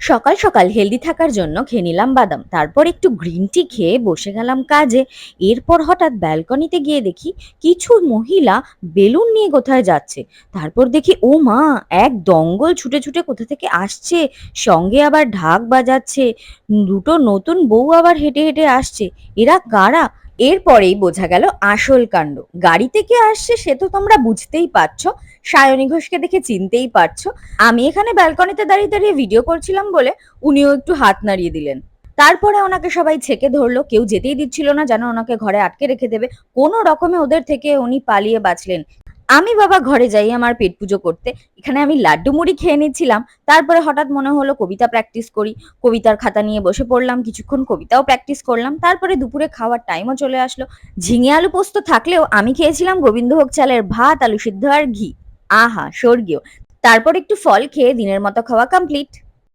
সকাল সকাল হেলদি থাকার জন্য খেয়ে নিলাম বাদাম, তারপর একটু গ্রিন টি খেয়ে বসে গেলাম কাজে। এরপর হঠাৎ ব্যালকনিতে গিয়ে দেখি কিছু মহিলা বেলুন নিয়ে কোথায় যাচ্ছে। তারপর দেখি ও মা, এক দঙ্গল ছুটে ছুটে কোথা থেকে আসছে, সঙ্গে আবার ঢাক বাজাচ্ছে। দুটো নতুন বউ আবার হেঁটে হেঁটে আসছে। এরা কারা? এরপরেই বোঝা গেল আসল কাণ্ড। গাড়িতে কে আসছে সে তো তোমরা বুঝতেই পারছো, সায়নী ঘোষকে দেখে চিনতেই পারছো। আমি এখানে ব্যালকনিতে দাঁড়িয়ে দাঁড়িয়ে ভিডিও করছিলাম বলে উনিও একটু হাত নাড়িয়ে দিলেন। তারপরে ওনাকে সবাই ছেঁকে ধরলো, কেউ যেতেই দিচ্ছিল না, যেন ওনাকে ঘরে আটকে রেখে দেবে। কোনো রকমে ওদের থেকে উনি পালিয়ে বাঁচলেন। আমি বাবা ঘরে যাই আমার পেট পুজো করতে। এখানে আমি লাড্ডু মুড়ি খেয়ে নিচ্ছিলাম, তারপরে হঠাৎ মনে হলো কবিতা প্র্যাকটিস করি। কবিতার খাতা নিয়ে বসে পড়লাম, কিছুক্ষণ কবিতাও প্র্যাকটিস করলাম। তারপরে দুপুরে খাওয়ার টাইমও চলে আসলো। ঝিঙে আলু পোস্ত থাকলেও আমি খেয়েছিলাম গোবিন্দভোগ চালের ভাত, আলু সিদ্ধ আর ঘি। আহা স্বর্গীয়। তারপর একটু ফল খেয়ে দিনের মতো খাওয়া কমপ্লিট।